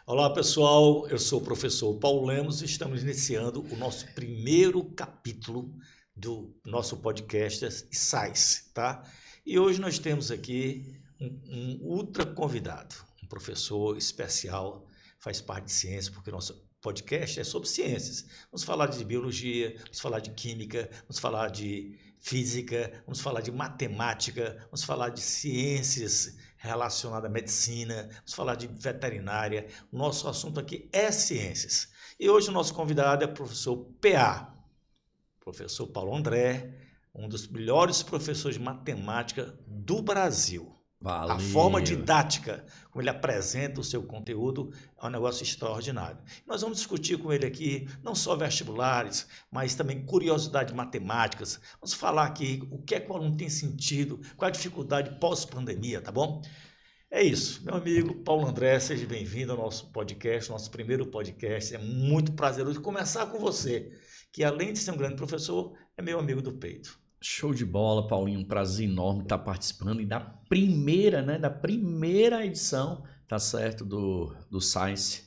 Olá pessoal, eu sou o professor Paulo Lemos e estamos iniciando o nosso primeiro capítulo do nosso podcast SAIS, tá? E hoje nós temos aqui um ultra convidado, um professor especial, faz parte de ciência, porque o nosso podcast é sobre ciências. Vamos falar de biologia, vamos falar de química, vamos falar de física, vamos falar de matemática, vamos falar de ciências relacionadas à medicina, vamos falar de veterinária. O nosso assunto aqui é ciências. E hoje o nosso convidado é o professor PA, professor Paulo André, um dos melhores professores de matemática do Brasil. Valeu. A forma didática, como ele apresenta o seu conteúdo, é um negócio extraordinário. Nós vamos discutir com ele aqui, não só vestibulares, mas também curiosidades matemáticas. Vamos falar aqui o que é que o aluno tem sentido, qual a dificuldade pós-pandemia, tá bom? É isso, meu amigo Paulo André, seja bem-vindo ao nosso podcast, nosso primeiro podcast. É muito prazeroso começar com você, que além de ser um grande professor, é meu amigo do peito. Show de bola, Paulinho. Um prazer enorme estar participando e da primeira edição, tá certo, do Science.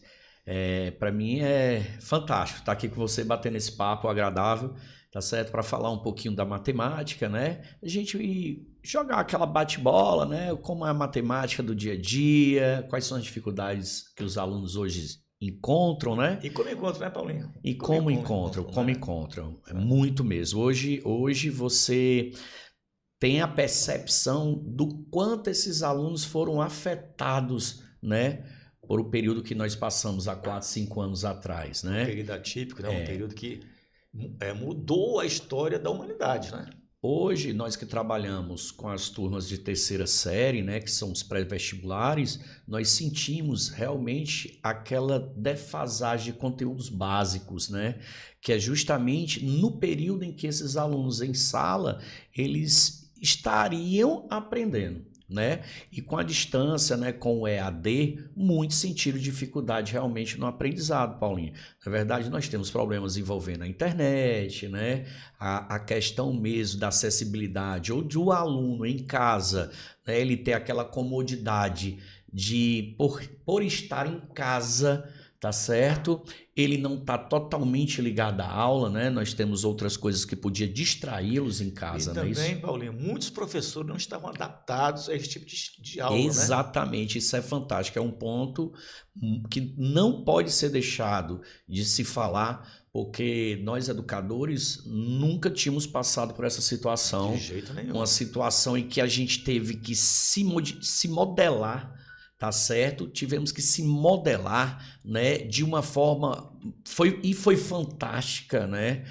Para mim é fantástico estar aqui com você, batendo esse papo agradável, tá certo, para falar um pouquinho da matemática, né? A gente jogar aquela bate-bola, né? Como é a matemática do dia a dia, quais são as dificuldades que os alunos hoje encontram, né? E como encontram, né, Paulinho? E como encontram. É muito mesmo. Hoje você tem a percepção do quanto esses alunos foram afetados, né? Por o período que nós passamos há 4, 5 anos atrás, né? Um período atípico, né? Um período que mudou a história da humanidade, né? Hoje, nós que trabalhamos com as turmas de terceira série, né, que são os pré-vestibulares, nós sentimos realmente aquela defasagem de conteúdos básicos, né, que é justamente no período em que esses alunos em sala, eles estariam aprendendo, né? E com a distância, né, com o EAD, muitos sentiram dificuldade realmente no aprendizado, Paulinho. Na verdade, nós temos problemas envolvendo a internet, né? A questão mesmo da acessibilidade, ou de o aluno em casa, né, ele ter aquela comodidade de, por estar em casa, tá certo? Ele não está totalmente ligado à aula, né? Nós temos outras coisas que podia distraí-los em casa, e não é isso? também, Paulinho, muitos professores não estavam adaptados a esse tipo de aula, Exatamente, né? Isso é fantástico, é um ponto que não pode ser deixado de se falar, porque nós educadores nunca tínhamos passado por essa situação. De jeito nenhum. Uma situação em que a gente teve que se modelar, tá certo? Tivemos que se modelar, né, de uma forma, foi fantástica, né?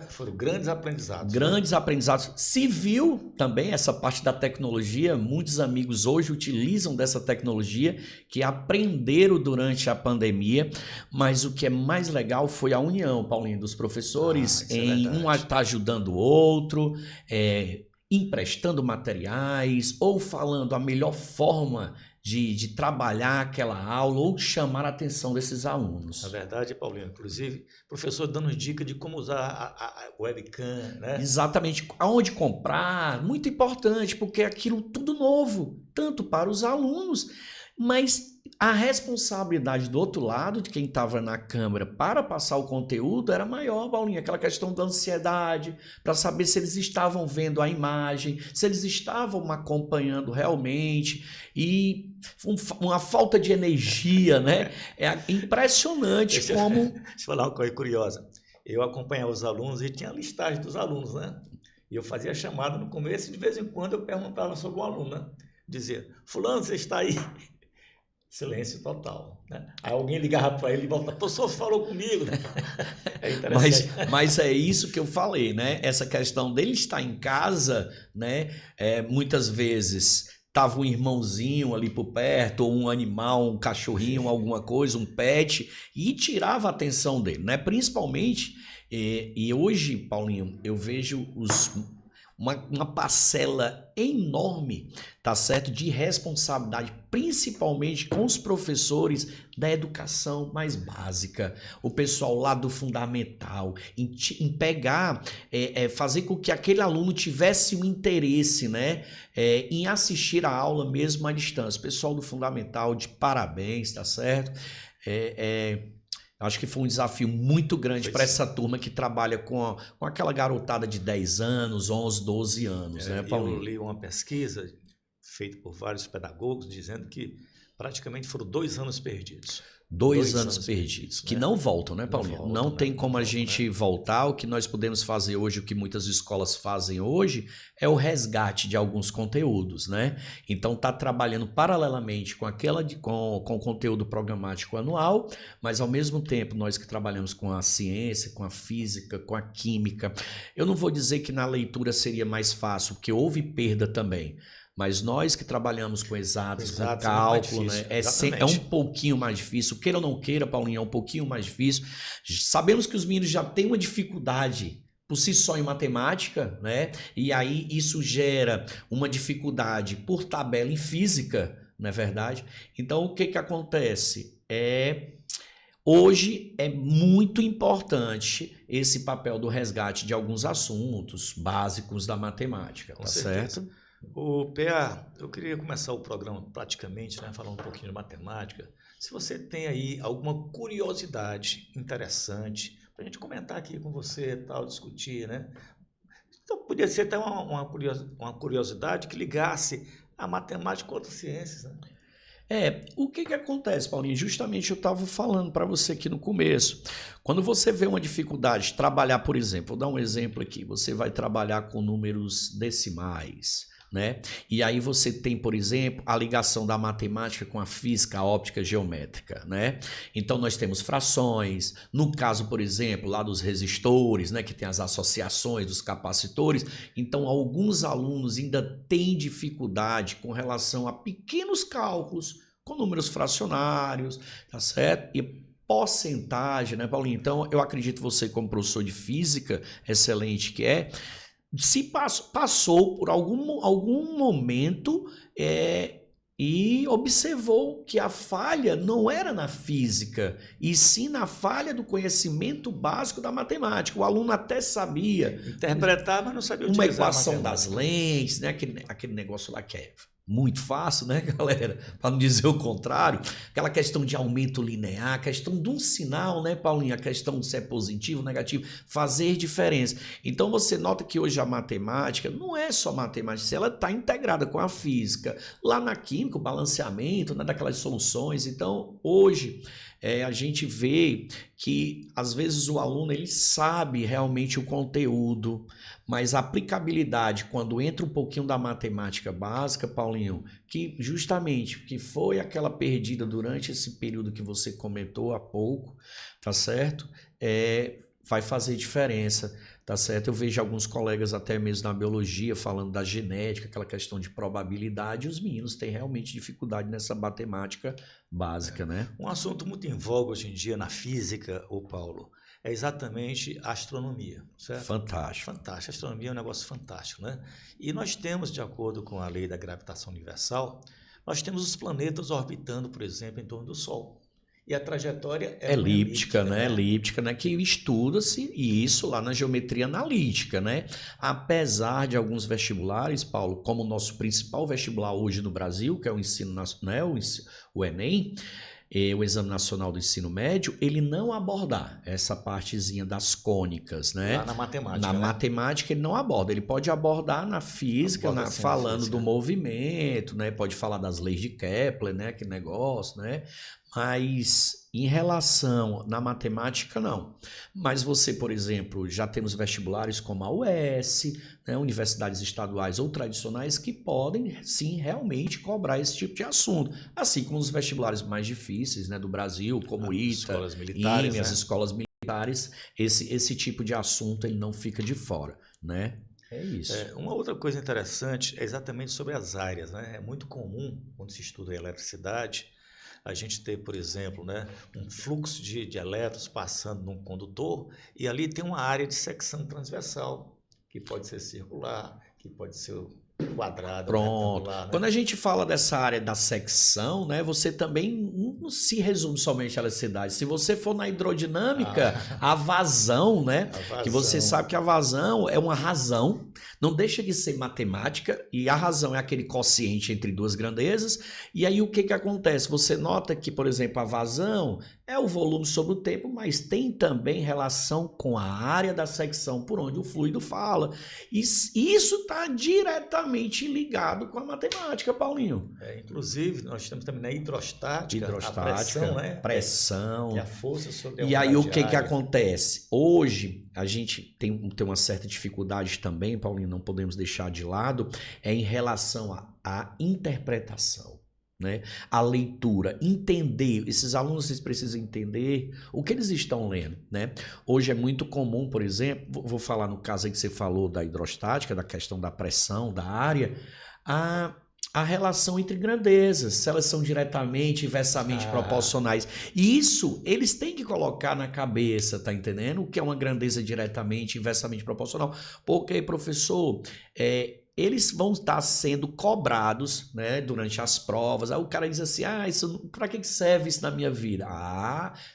Foram grandes aprendizados. Grandes aprendizados. Se viu também essa parte da tecnologia, muitos amigos hoje utilizam dessa tecnologia que aprenderam durante a pandemia, mas o que é mais legal foi a união, Paulinho, dos professores em um estar ajudando o outro, emprestando materiais ou falando a melhor forma de trabalhar aquela aula ou chamar a atenção desses alunos. Na verdade, Paulinho, inclusive, professor dando dica de como usar a webcam, né? Exatamente, aonde comprar, muito importante, porque aquilo tudo novo, tanto para os alunos, mas a responsabilidade do outro lado, de quem estava na câmera para passar o conteúdo, era maior, Paulinho, aquela questão da ansiedade, para saber se eles estavam vendo a imagem, se eles estavam acompanhando realmente, e uma falta de energia, né? É impressionante como... Deixa eu falar uma coisa curiosa. Eu acompanhava os alunos e tinha a listagem dos alunos, né? E eu fazia chamada no começo e de vez em quando eu perguntava sobre o aluno, né? Dizia, fulano, você está aí? Silêncio total, né? Aí alguém ligava para ele e voltava, professor, falou comigo. É interessante. Mas é isso que eu falei, né? Essa questão dele estar em casa, né? Muitas vezes estava um irmãozinho ali por perto, ou um animal, um cachorrinho, alguma coisa, um pet, e tirava a atenção dele, né? Principalmente, e hoje, Paulinho, eu vejo uma parcela enorme, tá certo, de responsabilidade, principalmente com os professores da educação mais básica, o pessoal lá do fundamental, em pegar, fazer com que aquele aluno tivesse um interesse, né, em assistir a aula mesmo à distância. Pessoal do fundamental, de parabéns, tá certo? Acho que foi um desafio muito grande para essa turma que trabalha com aquela garotada de 10 anos, 11, 12 anos, né, Paulinho? Eu li uma pesquisa feita por vários pedagogos dizendo que praticamente foram 2 anos perdidos. 2 anos perdidos, que não voltam, né, Paulinho? Não tem como a gente voltar. O que nós podemos fazer hoje, o que muitas escolas fazem hoje, é o resgate de alguns conteúdos, né? Então, tá trabalhando paralelamente com o conteúdo programático anual, mas ao mesmo tempo, nós que trabalhamos com a ciência, com a física, com a química, eu não vou dizer que na leitura seria mais fácil, porque houve perda também. Mas nós que trabalhamos com exatos, com cálculo, né, é um pouquinho mais difícil. Queira ou não queira, Paulinho, é um pouquinho mais difícil. Sabemos que os meninos já têm uma dificuldade por si só em matemática, né? E aí isso gera uma dificuldade por tabela em física, não é verdade? Então o que acontece? Hoje é muito importante esse papel do resgate de alguns assuntos básicos da matemática, tá certo? O PA, eu queria começar o programa praticamente, né, falando um pouquinho de matemática. Se você tem aí alguma curiosidade interessante para a gente comentar aqui com você, tal, discutir, né? Então podia ser até uma curiosidade que ligasse a matemática com outras ciências, né? O que acontece, Paulinho? Justamente eu estava falando para você aqui no começo. Quando você vê uma dificuldade de trabalhar, por exemplo, vou dar um exemplo aqui, você vai trabalhar com números decimais, né? E aí você tem, por exemplo, a ligação da matemática com a física, a óptica geométrica, né? Então nós temos frações, no caso, por exemplo, lá dos resistores, né, que tem as associações dos capacitores. Então alguns alunos ainda têm dificuldade com relação a pequenos cálculos com números fracionários, tá certo? E porcentagem, né, Paulinho? Então eu acredito você, como professor de física, excelente que se passou por algum momento e observou que a falha não era na física, e sim na falha do conhecimento básico da matemática. O aluno até sabia interpretar, mas não sabia utilizar uma equação das lentes, né? Aquele negócio lá que é muito fácil, né, galera? Para não dizer o contrário, aquela questão de aumento linear, a questão de um sinal, né, Paulinho? A questão de se é positivo, negativo, fazer diferença. Então você nota que hoje a matemática não é só matemática, ela está integrada com a física, lá na química, o balanceamento, né, daquelas soluções. Então hoje a gente vê que às vezes o aluno ele sabe realmente o conteúdo, mas a aplicabilidade, quando entra um pouquinho da matemática básica, Paulinho, que justamente que foi aquela perdida durante esse período que você comentou há pouco, tá certo? Vai fazer diferença, tá certo? Eu vejo alguns colegas até mesmo na biologia falando da genética, aquela questão de probabilidade, e os meninos têm realmente dificuldade nessa matemática básica, né? Um assunto muito em voga hoje em dia na física, Paulo, é exatamente a astronomia, certo? Fantástico. Fantástico. A astronomia é um negócio fantástico, né? E nós temos, de acordo com a lei da gravitação universal, nós temos os planetas orbitando, por exemplo, em torno do Sol. E a trajetória é elíptica, né? Elíptica, né? Que estuda-se isso lá na geometria analítica, né? Apesar de alguns vestibulares, Paulo, como o nosso principal vestibular hoje no Brasil, que é o ensino, né? O Enem, o Exame Nacional do Ensino Médio, ele não abordar essa partezinha das cônicas, né? Lá na matemática. Na matemática ele não aborda, ele pode abordar na física, falando do movimento, né? Pode falar das leis de Kepler, né? Que negócio, né? Mas em relação na matemática, não. Mas você, por exemplo, já temos vestibulares como a UES, né, universidades estaduais ou tradicionais que podem, sim, realmente cobrar esse tipo de assunto. Assim como os vestibulares mais difíceis, né, do Brasil, como ITA, IME, as escolas militares, esse tipo de assunto ele não fica de fora, né? É isso. Uma outra coisa interessante é exatamente sobre as áreas, né? É muito comum, quando se estuda a eletricidade, a gente ter, por exemplo, né, um fluxo de elétrons passando num condutor e ali tem uma área de secção transversal, que pode ser circular, que pode ser o quadrado, Pronto. retangular, né? Quando a gente fala dessa área da secção, né, você também não se resume somente à elasticidade. Se você for na hidrodinâmica, a vazão, né, A vazão. que você sabe que a vazão é uma razão, não deixa de ser matemática, e a razão é aquele quociente entre duas grandezas. E aí o que acontece? Você nota que, por exemplo, a vazão é o volume sobre o tempo, mas tem também relação com a área da secção por onde o fluido fala. E isso está diretamente ligado com a matemática, Paulinho. Inclusive, nós temos também na hidrostática, Hidrostática, a pressão, né? pressão. E a força sobre a E aí o que umidade. acontece? Hoje a gente tem uma certa dificuldade também, Paulinho, não podemos deixar de lado, é em relação à interpretação. Né? A leitura, entender, esses alunos eles precisam entender o que eles estão lendo, né? Hoje é muito comum, por exemplo, vou falar no caso aí que você falou da hidrostática, da questão da pressão, da área, a relação entre grandezas, se elas são diretamente, inversamente proporcionais. Isso eles têm que colocar na cabeça, tá entendendo? O que é uma grandeza diretamente, inversamente proporcional. Porque, professor, eles vão estar sendo cobrados, né, durante as provas. Aí o cara diz assim, para que serve isso na minha vida?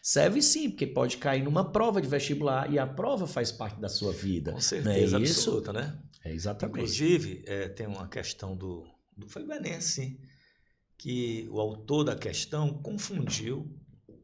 Serve sim, porque pode cair numa prova de vestibular e a prova faz parte da sua vida. Com certeza, não é isso? absoluta, né? É exatamente. Inclusive, tem uma questão foi do Enem, sim, que o autor da questão confundiu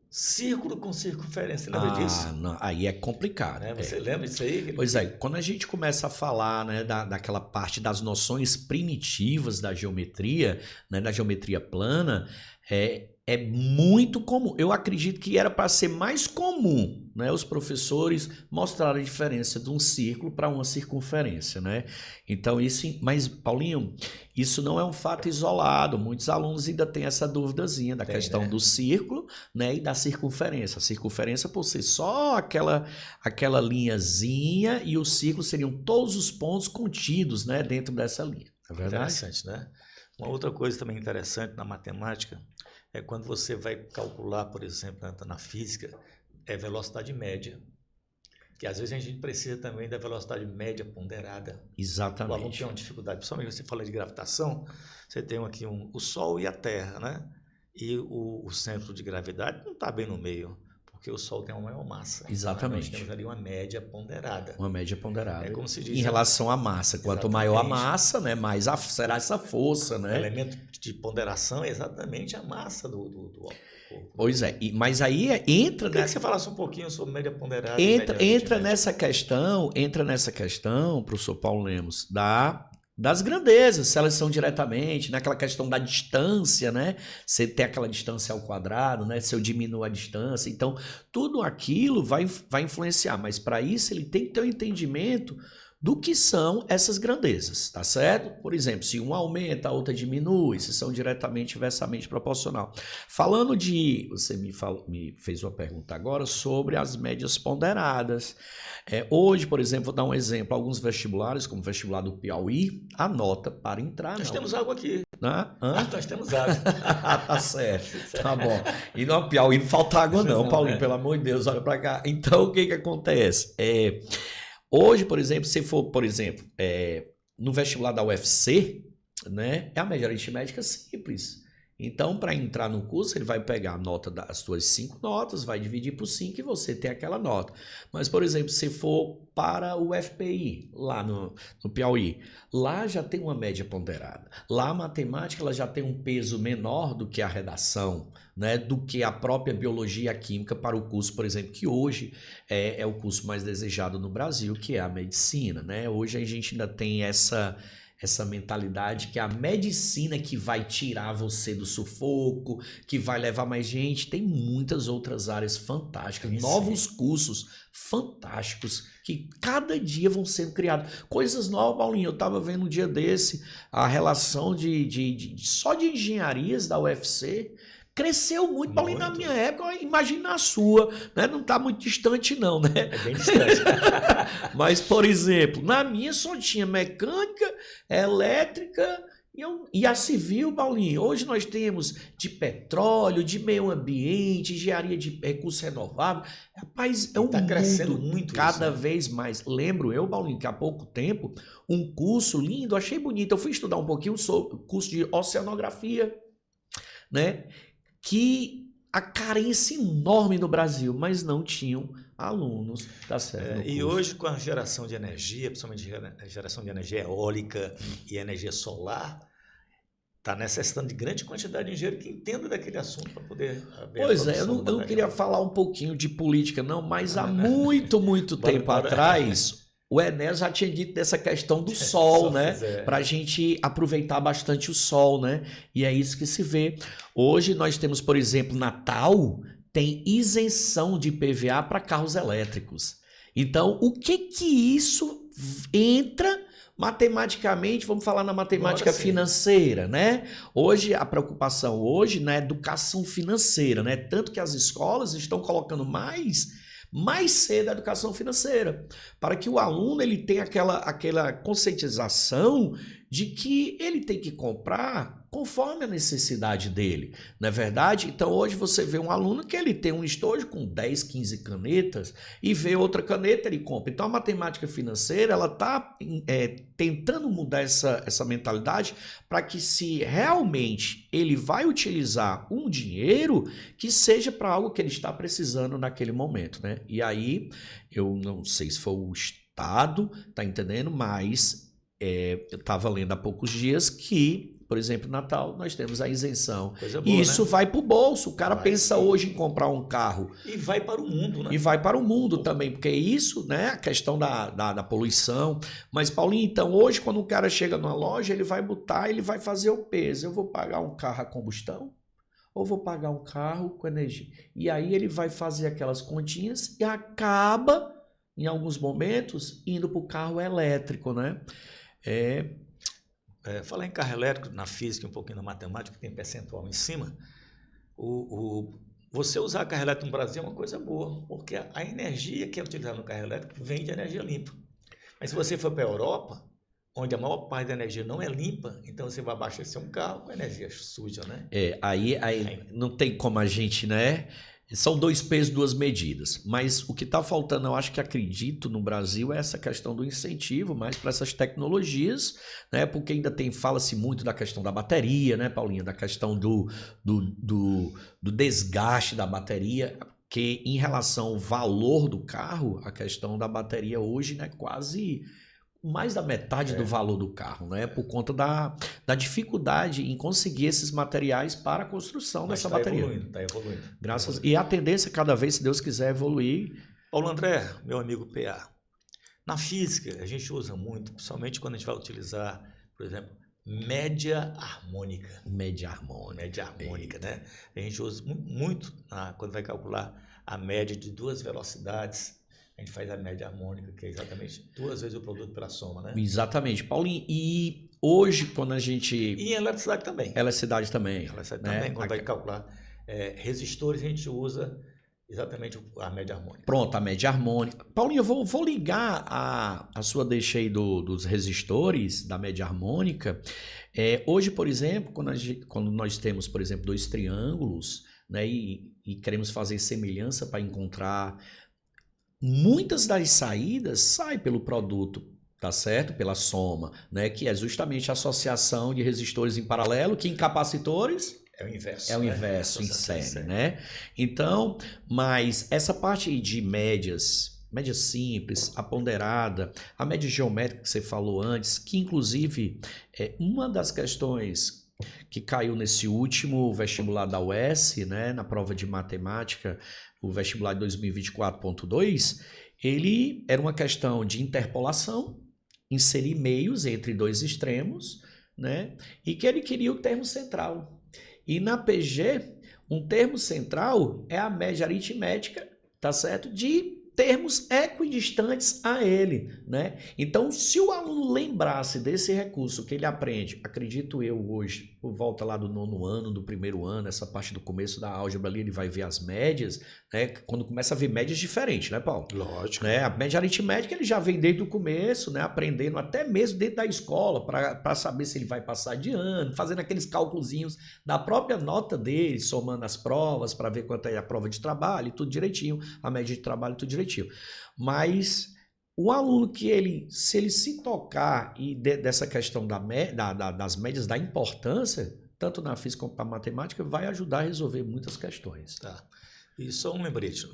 círculo com circunferência. Lembra disso? Não, aí é complicado. Né? Você lembra disso aí? Pois é, quando a gente começa a falar, né, daquela parte das noções primitivas da geometria, né, da geometria plana, é muito comum. Eu acredito que era para ser mais comum, né, os professores mostrarem a diferença de um círculo para uma circunferência, né? Então mas Paulinho, isso não é um fato isolado. Muitos alunos ainda têm essa duvidazinha da questão, né, do círculo, né, e da circunferência. A circunferência por ser só aquela linhazinha, e o círculo seriam todos os pontos contidos, né, dentro dessa linha. É verdade? Interessante, né? Uma outra coisa também interessante na matemática é quando você vai calcular, por exemplo, na física, velocidade média. Que às vezes a gente precisa também da velocidade média ponderada. Exatamente. O aluno tem uma dificuldade, principalmente você fala de gravitação, você tem aqui o Sol e a Terra, né? E o centro de gravidade não está bem no meio, porque o Sol tem uma maior massa. Exatamente. Nós temos ali uma média ponderada. Uma média ponderada. É como se diz, em relação à massa. Quanto maior a massa, né, mais será essa força, né? O elemento de ponderação é exatamente a massa do corpo. Pois é, mas aí entra... Eu queria que você falasse um pouquinho sobre média ponderada. Entra nessa questão, professor Paulo Lemos, das grandezas, se elas são diretamente, naquela questão da distância, né? Você tem aquela distância ao quadrado, né? Se eu diminuo a distância, então tudo aquilo vai influenciar, mas para isso ele tem que ter um entendimento do que são essas grandezas, tá certo? Por exemplo, se uma aumenta, a outra diminui, se são diretamente inversamente proporcional. Falando você me fez uma pergunta agora sobre as médias ponderadas. Hoje, por exemplo, vou dar um exemplo, alguns vestibulares, como o vestibular do Piauí, a nota para entrar... Nós temos água aqui. Nós temos água. Tá certo, tá bom. E no Piauí não falta água não, Paulinho, pelo amor de Deus, olha para cá. Então, o que acontece? Hoje, por exemplo, se for, no vestibular da UFC, né, é a média aritmética simples. Então, para entrar no curso, ele vai pegar a nota das suas 5 notas, vai dividir por 5 e você tem aquela nota. Mas, por exemplo, se for para o FPI, lá no Piauí, lá já tem uma média ponderada. Lá a matemática ela já tem um peso menor do que a redação, né, do que a própria biologia e a química para o curso, por exemplo, que hoje é o curso mais desejado no Brasil, que é a medicina, né? Hoje a gente ainda tem essa mentalidade que a medicina que vai tirar você do sufoco, que vai levar mais gente. Tem muitas outras áreas fantásticas, novos cursos fantásticos que cada dia vão sendo criados. Coisas novas, Paulinho. Eu estava vendo um dia desse a relação só de engenharias da UFC. Cresceu muito, Paulinho, na minha época, imagina a sua, né? Não está muito distante não, né? É bem distante. Mas, por exemplo, na minha só tinha mecânica, elétrica E a civil, Paulinho, hoje nós temos de petróleo, de meio ambiente, engenharia de recursos renováveis. Rapaz, é um Está crescendo mundo muito cada isso, né? vez mais. Lembro eu, Paulinho, que há pouco tempo, um curso lindo, achei bonito. Eu fui estudar um pouquinho sobre o curso de oceanografia, né? Que a carência enorme no Brasil, mas não tinham alunos, tá certo? E hoje, com a geração de energia, principalmente a geração de energia eólica e energia solar, está necessitando de grande quantidade de engenheiro que entenda daquele assunto para poder haver a Pois é, produção do eu não queria material. falar um pouquinho de política, não, mas há muito tempo Bora. atrás, o Enéas já tinha dito dessa questão do sol, Só né? fizer. Para a gente aproveitar bastante o sol, né? E é isso que se vê. Hoje nós temos, por exemplo, Natal tem isenção de IPVA para carros elétricos. Então, o que isso entra matematicamente, vamos falar na matemática Agora sim. financeira, né? Hoje, a preocupação hoje na educação financeira, né? Tanto que as escolas estão colocando mais cedo a educação financeira, para que o aluno ele tenha aquela conscientização de que ele tem que comprar conforme a necessidade dele, não é verdade? Então hoje você vê um aluno que ele tem um estojo com 10, 15 canetas e vê outra caneta, ele compra. Então a matemática financeira ela está tentando mudar essa mentalidade para que se realmente ele vai utilizar um dinheiro que seja para algo que ele está precisando naquele momento, né? E aí eu não sei se foi o Estado, tá entendendo? Mas eu estava lendo há poucos dias que, por exemplo, Natal, nós temos a isenção. Coisa boa, E isso né? vai para o bolso. O cara Vai, pensa sim. hoje em comprar um carro. E vai para o mundo, né? E vai para o mundo também, porque isso, né, a questão da poluição. Mas, Paulinho, então, hoje, quando o cara chega numa loja, ele vai botar, ele vai fazer o peso. Eu vou pagar um carro a combustão ou vou pagar um carro com energia? E aí ele vai fazer aquelas continhas e acaba, em alguns momentos, indo para o carro elétrico, né? Falar em carro elétrico, na física e um pouquinho na matemática, que tem percentual em cima, você usar carro elétrico no Brasil é uma coisa boa, porque a energia que é utilizada no carro elétrico vem de energia limpa. Mas se você for para a Europa, onde a maior parte da energia não é limpa, então você vai abastecer um carro com energia suja, né? Aí não tem como a gente, né? São dois pesos, duas medidas. Mas o que está faltando, eu acho que acredito no Brasil, é essa questão do incentivo mais para essas tecnologias, né? Porque ainda fala-se muito da questão da bateria, né, Paulinha? Da questão do desgaste da bateria, que em relação ao valor do carro, a questão da bateria hoje, né, quase mais da metade do valor do carro, né? Por conta da dificuldade em conseguir esses materiais para a construção dessa bateria. Está evoluindo. E a tendência cada vez, se Deus quiser, evoluir. Paulo André, meu amigo PA, na física a gente usa muito, principalmente quando a gente vai utilizar, por exemplo, média harmônica. Média harmônica, né? A gente usa muito quando vai calcular a média de duas velocidades. A gente faz a média harmônica, que é exatamente 2 vezes o produto pela soma, né? Exatamente, Paulinho. E hoje, quando a gente... E em eletricidade também. Eletricidade também. Eletricidade também, quando vai calcular resistores, a gente usa exatamente a média harmônica. Pronto, a média harmônica. Paulinho, eu vou ligar a sua deixa aí dos resistores, da média harmônica. Hoje, por exemplo, quando nós temos, por exemplo, 2 triângulos, né, e queremos fazer semelhança para encontrar... Muitas das saídas saem pelo produto, tá certo? Pela soma, né? Que é justamente a associação de resistores em paralelo, que em capacitores é o inverso. É o inverso, em série, né? Então, mas essa parte de média simples, a ponderada, a média geométrica que você falou antes, que inclusive é uma das questões que caiu nesse último vestibular da UES, né, na prova de matemática, o vestibular de 2024.2, ele era uma questão de interpolação, inserir meios entre 2 extremos, né, e que ele queria o termo central. E na PG, um termo central é a média aritmética, tá certo? De termos equidistantes a ele, né? Então, se o aluno lembrasse desse recurso que ele aprende, acredito eu hoje, por volta lá do 9º ano, do 1º ano, essa parte do começo da álgebra ali, ele vai ver as médias, né? Quando começa a ver médias diferentes, né, Paulo? Lógico. Né? A média aritmética ele já vem desde o começo, né? Aprendendo até mesmo dentro da escola, para saber se ele vai passar de ano, fazendo aqueles cálculozinhos da própria nota dele, somando as provas, para ver quanto é a prova de trabalho, tudo direitinho, a média de trabalho, tudo direitinho. Mas o aluno que se ele se tocar dessa questão das médias, da importância, tanto na física como na matemática, vai ajudar a resolver muitas questões. Tá. E só um lembrete,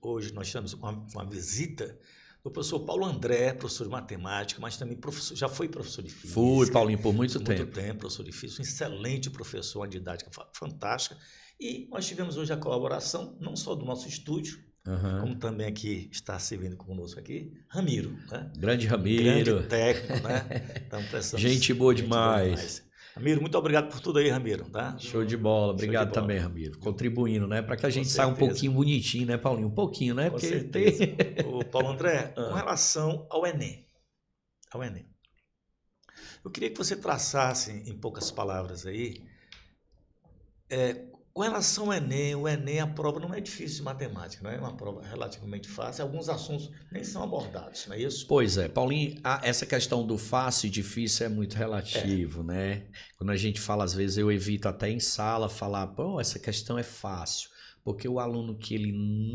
hoje nós temos uma visita do professor Paulo André, professor de matemática, mas também já foi professor de física. Fui, Paulinho, por muito tempo. Muito tempo, professor de física, um excelente professor, uma didática fantástica. E nós tivemos hoje a colaboração, não só do nosso estúdio, como também aqui está servindo conosco aqui, Ramiro, né? Grande Ramiro. Grande técnico, né? Gente boa demais. Ramiro, muito obrigado por tudo aí, Ramiro, tá? Show de bola. Obrigado também, Ramiro. Contribuindo, né? Para que a gente saia um pouquinho bonitinho, né, Paulinho? Um pouquinho, né? Com certeza. O Paulo André, com relação ao Enem. Eu queria que você traçasse, em poucas palavras aí, com relação ao Enem, a prova não é difícil de matemática, não é uma prova relativamente fácil, alguns assuntos nem são abordados, não é isso? Pois é, Paulinho, essa questão do fácil e difícil é muito relativo, né? Quando a gente fala, às vezes eu evito até em sala falar, pô, essa questão é fácil, porque o aluno que ele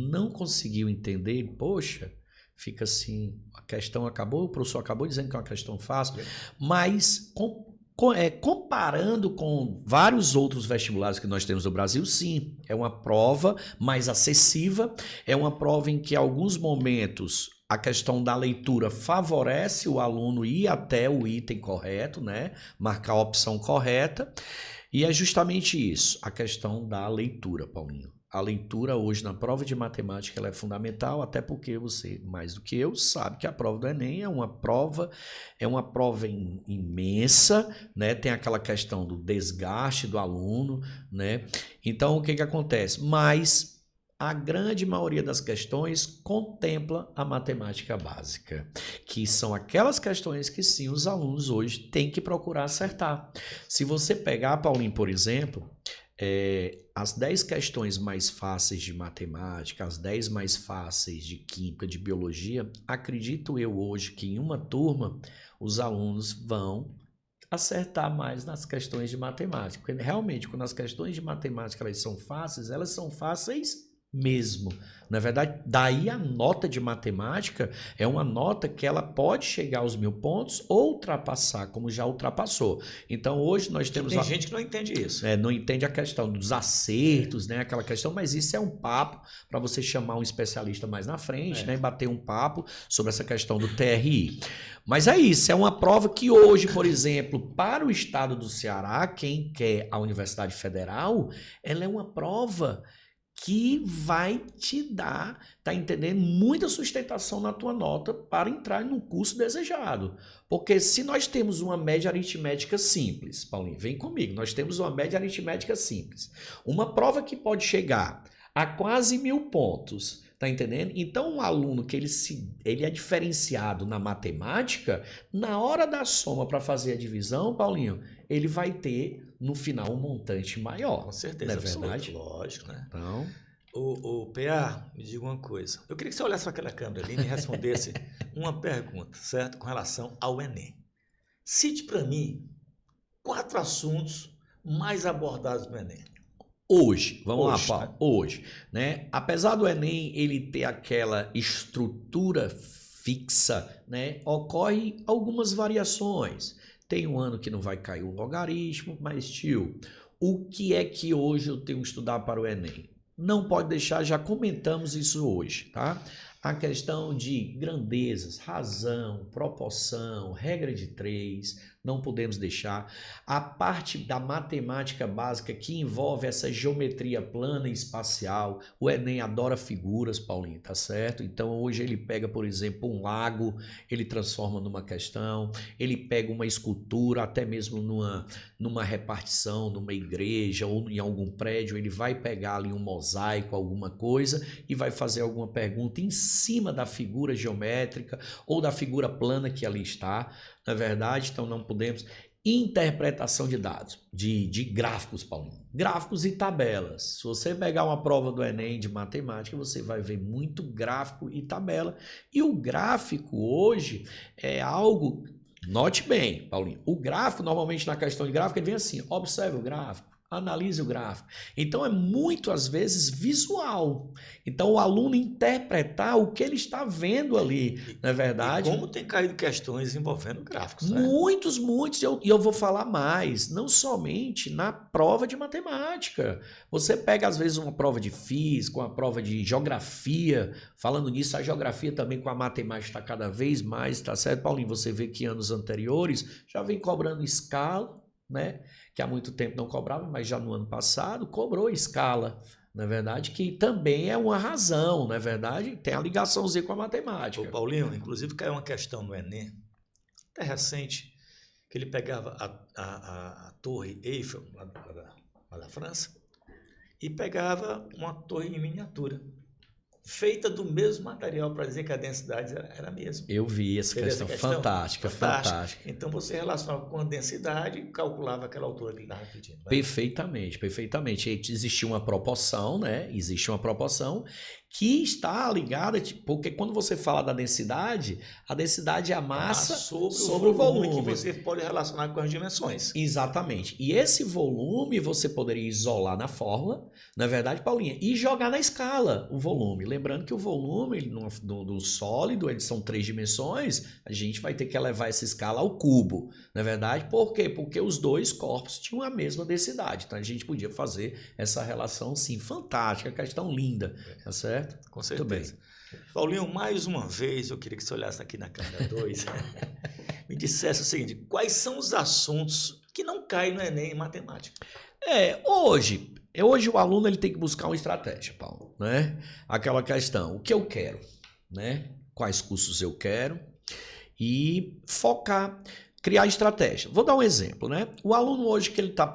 não conseguiu entender, poxa, fica assim, a questão acabou, o professor acabou dizendo que é uma questão fácil, mas comparando com vários outros vestibulares que nós temos no Brasil, sim, é uma prova mais acessível, é uma prova em que, em alguns momentos, a questão da leitura favorece o aluno ir até o item correto, né? Marcar a opção correta, e é justamente isso, a questão da leitura, Paulinho. A leitura hoje na prova de matemática ela é fundamental, até porque você, mais do que eu, sabe que a prova do Enem é uma prova imensa, né? Tem aquela questão do desgaste do aluno, né? Então, o que acontece? Mas a grande maioria das questões contempla a matemática básica, que são aquelas questões que sim, os alunos hoje têm que procurar acertar. Se você pegar, Paulinho, por exemplo, as 10 questões mais fáceis de matemática, as 10 mais fáceis de química, de biologia, acredito eu hoje que em uma turma os alunos vão acertar mais nas questões de matemática. Porque realmente, quando as questões de matemática elas são fáceis mesmo. Na verdade, daí a nota de matemática é uma nota que ela pode chegar aos 1000 pontos ou ultrapassar, como já ultrapassou. Então, hoje nós temos... Tem gente que não entende isso. Não entende a questão dos acertos, né? Aquela questão, mas isso é um papo para você chamar um especialista mais na frente, né? E bater um papo sobre essa questão do TRI. Mas é isso, é uma prova que hoje, por exemplo, para o estado do Ceará, quem quer a Universidade Federal, ela é uma prova que vai te dar, tá entendendo, muita sustentação na tua nota para entrar no curso desejado. Porque se nós temos uma média aritmética simples, Paulinho, vem comigo, nós temos uma média aritmética simples, uma prova que pode chegar a quase 1000 pontos, tá entendendo? Então, um aluno que ele é diferenciado na matemática, na hora da soma para fazer a divisão, Paulinho, ele vai ter no final um montante maior. Com certeza, não é verdade? Lógico, né? Então, o PA, me diga uma coisa. Eu queria que você olhasse para aquela câmera ali e me respondesse uma pergunta, certo? Com relação ao Enem. Cite para mim 4 assuntos mais abordados no Enem. Hoje, vamos lá, Paulo. Né? Hoje, né? Apesar do Enem ele ter aquela estrutura fixa, né? Ocorre algumas variações. Tem um ano que não vai cair o logaritmo, mas, tio, o que é que hoje eu tenho que estudar para o Enem? Não pode deixar, já comentamos isso hoje, tá? A questão de grandezas, razão, proporção, regra de 3, não podemos deixar. A parte da matemática básica que envolve essa geometria plana e espacial. O Enem adora figuras, Paulinho, tá certo? Então hoje ele pega, por exemplo, um lago, ele transforma numa questão, ele pega uma escultura, até mesmo numa repartição, numa igreja ou em algum prédio, ele vai pegar ali um mosaico, alguma coisa, e vai fazer alguma pergunta em cima da figura geométrica ou da figura plana que ali está, na verdade, então não podemos. Interpretação de dados, de gráficos, Paulinho. Gráficos e tabelas. Se você pegar uma prova do Enem de matemática, você vai ver muito gráfico e tabela. E o gráfico hoje é algo... Note bem, Paulinho. O gráfico, normalmente na questão de gráfico, ele vem assim, observe o gráfico. Analise o gráfico. Então, é muito, às vezes, visual. Então, o aluno interpretar o que ele está vendo ali, não é verdade? E como tem caído questões envolvendo gráficos, né? Muitos. E eu vou falar mais. Não somente na prova de matemática. Você pega, às vezes, uma prova de física, uma prova de geografia. Falando nisso, a geografia também com a matemática está cada vez mais, tá certo, Paulinho? Você vê que anos anteriores já vem cobrando escala, né? Que há muito tempo não cobrava, mas já no ano passado cobrou escala, na verdade, que também é uma razão, na verdade, tem a ligaçãozinha com a matemática. Ô Paulinho, inclusive caiu uma questão no Enem, até recente, que ele pegava a Torre Eiffel, lá da França, e pegava uma torre em miniatura, feita do mesmo material, para dizer que a densidade era a mesma. Eu vi essa questão, fantástica. Então você relacionava com a densidade e calculava aquela altura que ele estava pedindo. Né? Perfeitamente. Existia uma proporção, né? Existe uma proporção que está ligada, porque quando você fala da densidade, a densidade é a massa sobre o volume que você pode relacionar com as dimensões. Exatamente. E esse volume você poderia isolar na fórmula, na verdade, Paulinha, e jogar na escala o volume. Lembrando que o volume do sólido, eles são 3 dimensões, a gente vai ter que elevar essa escala ao cubo, na verdade. Por quê? Porque os dois corpos tinham a mesma densidade. Então a gente podia fazer essa relação, sim, fantástica, questão linda, tá certo? Com certeza. Paulinho, mais uma vez, eu queria que você olhasse aqui na câmera 2, me dissesse o seguinte, quais são os assuntos que não caem no Enem em matemática? Hoje o aluno ele tem que buscar uma estratégia, Paulo, né? Aquela questão, o que eu quero, né? Quais cursos eu quero e focar, criar estratégia. Vou dar um exemplo, né? O aluno hoje que ele está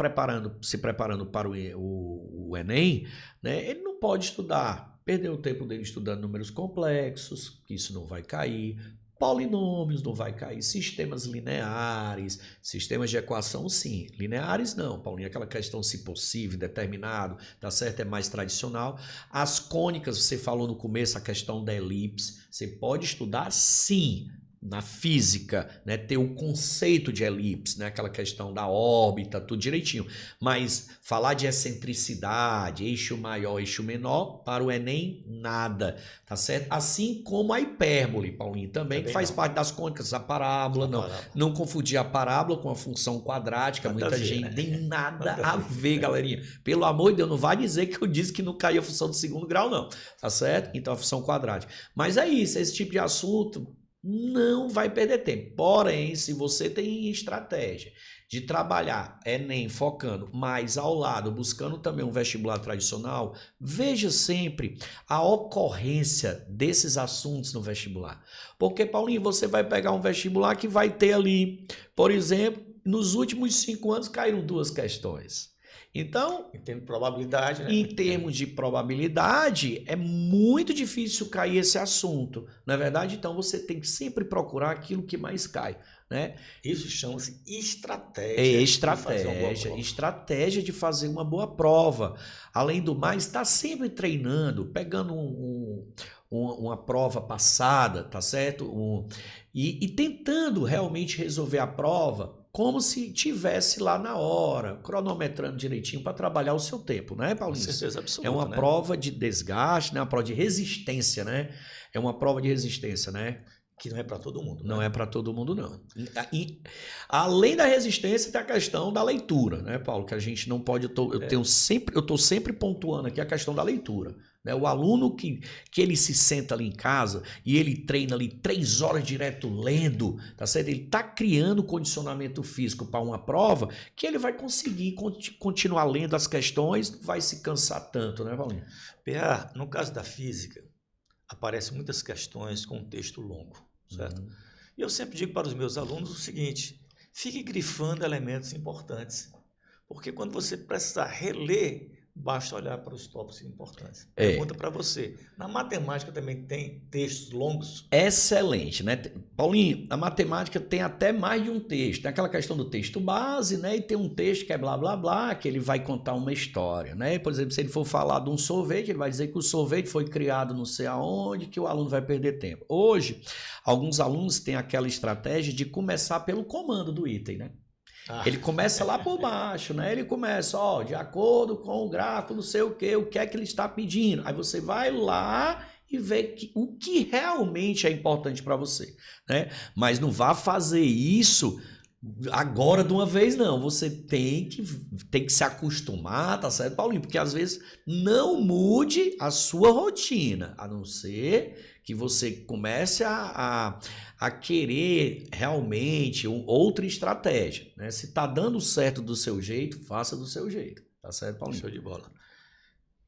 se preparando para o Enem, né? Ele não pode estudar, perder o tempo dele estudando números complexos, que isso não vai cair, polinômios não vai cair, sistemas lineares, sistemas de equação sim, lineares não, Paulinho, aquela questão se possível, determinado, tá certo? É mais tradicional. As cônicas, você falou no começo, a questão da elipse, você pode estudar sim, na física, né, ter o conceito de elipse, né, aquela questão da órbita, tudo direitinho. Mas falar de excentricidade, eixo maior, eixo menor, para o Enem, nada, tá certo? Assim como a hipérbole, Paulinho, também que faz parte das cônicas, a parábola, não confundir a parábola com a função quadrática, muita gente tem nada a ver, galerinha. Pelo amor de Deus, não vai dizer que eu disse que não caiu a função do segundo grau, não, tá certo? Então a função quadrática. Mas é isso, esse tipo de assunto não vai perder tempo. Porém, se você tem estratégia de trabalhar Enem focando mais ao lado, buscando também um vestibular tradicional, veja sempre a ocorrência desses assuntos no vestibular. Porque, Paulinho, você vai pegar um vestibular que vai ter ali, por exemplo, nos últimos 5 anos caíram 2 questões. Então, em termos de probabilidade, né? Em termos de probabilidade, é muito difícil cair esse assunto. Na é verdade, então você tem que sempre procurar aquilo que mais cai, né? Isso chama-se estratégia. Estratégia de fazer uma boa prova. Além do mais, está sempre treinando, pegando uma prova passada, tá certo? E tentando realmente resolver a prova como se tivesse lá na hora, cronometrando direitinho para trabalhar o seu tempo, né, Paulinho? Com certeza absoluta, é uma prova de desgaste, né? Uma prova de resistência, né? É uma prova de resistência, né? Que não é para todo mundo. Não é para todo mundo, não. E, além da resistência, tem a questão da leitura, né, Paulo? Que a gente não pode... Eu estou sempre pontuando aqui a questão da leitura. Né? O aluno que ele se senta ali em casa e ele treina ali 3 horas direto lendo, tá certo? Ele está criando condicionamento físico para uma prova que ele vai conseguir continuar lendo as questões, não vai se cansar tanto, né, Paulinho? PA, no caso da física, aparecem muitas questões com um texto longo, certo? E eu sempre digo para os meus alunos o seguinte, fique grifando elementos importantes, porque quando você precisar reler basta olhar para os tópicos importantes. Pergunta para você. Na matemática também tem textos longos? Excelente, né? Paulinho, a matemática tem até mais de um texto. Tem aquela questão do texto base, né? E tem um texto que é blá, blá, blá, que ele vai contar uma história, né? Por exemplo, se ele for falar de um sorvete, ele vai dizer que o sorvete foi criado não sei aonde, que o aluno vai perder tempo. Hoje, alguns alunos têm aquela estratégia de começar pelo comando do item, né? Ele começa lá por baixo, né? Ele começa, ó, de acordo com o gráfico, não sei o que é que ele está pedindo. Aí você vai lá e vê o que realmente é importante para você, né? Mas não vá fazer isso agora de uma vez, não. Você tem que se acostumar, tá certo, Paulinho? Porque às vezes não mude a sua rotina, a não ser que você comece a querer realmente outra estratégia, né? Se tá dando certo do seu jeito, faça do seu jeito, tá certo, Paulinho? Show de bola.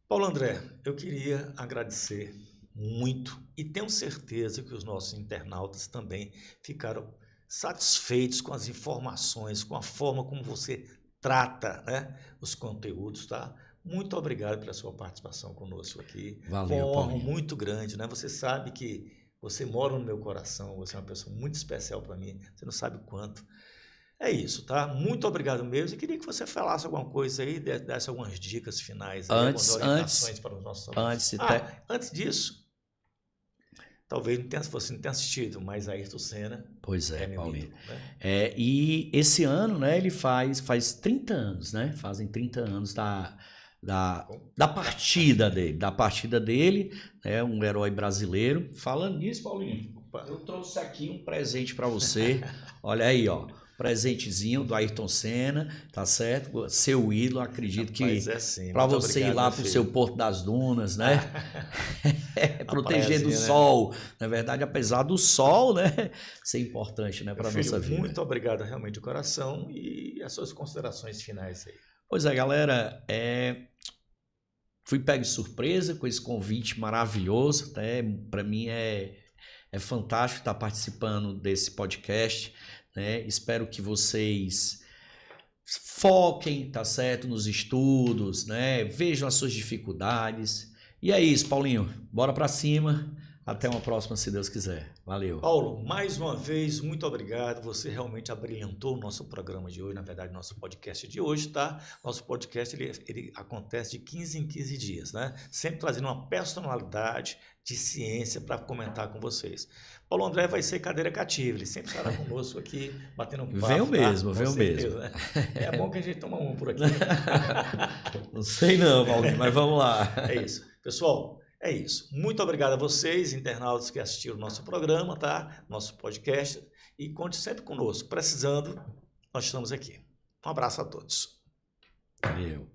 Paulo André, eu queria agradecer muito e tenho certeza que os nossos internautas também ficaram satisfeitos com as informações, com a forma como você trata, né, os conteúdos, tá? Muito obrigado pela sua participação conosco aqui. Valeu, Foi uma honra Paulinho. muito grande, né? Você sabe que você mora no meu coração, você é uma pessoa muito especial para mim, você não sabe o quanto. É isso, tá? Muito obrigado mesmo. E queria que você falasse alguma coisa aí, desse algumas dicas finais, aí, algumas orientações para os nossos alunos. Antes disso, talvez você não tenha assistido, mas Ayrton Senna Pois é, meu Paulinho. ídolo, né? E esse ano, né, ele faz 30 anos, né? Fazem 30 anos da partida dele, né? Um herói brasileiro. Falando nisso, Paulinho, eu trouxe aqui um presente para você. Olha aí, ó. Presentezinho do Ayrton Senna, tá certo? Seu ídolo, acredito que para você ir lá para o seu Porto das Dunas, né? Proteger do sol. Na verdade, apesar do sol, né? Ser importante, né? Para nossa vida. Muito obrigado realmente de coração e as suas considerações finais aí. Pois é, galera. Fui pego de surpresa com esse convite maravilhoso, né? Para mim é fantástico estar participando desse podcast. Né? Espero que vocês foquem, tá certo, nos estudos, né? Vejam as suas dificuldades. E é isso, Paulinho. Bora para cima. Até uma próxima, se Deus quiser. Valeu. Paulo, mais uma vez, muito obrigado. Você realmente abrilhantou o nosso programa de hoje, na verdade, nosso podcast de hoje, tá? Nosso podcast, ele acontece de 15 em 15 dias, né? Sempre trazendo uma personalidade de ciência para comentar com vocês. Paulo André vai ser cadeira cativa, ele sempre estará conosco aqui, batendo um papo. Venho mesmo, tá? venho mesmo. Né? É bom que a gente toma um por aqui. Não sei não, Paulinho, mas vamos lá. É isso. Pessoal, é isso. Muito obrigado a vocês, internautas que assistiram o nosso programa, tá? Nosso podcast. E conte sempre conosco. Precisando, nós estamos aqui. Um abraço a todos. Valeu.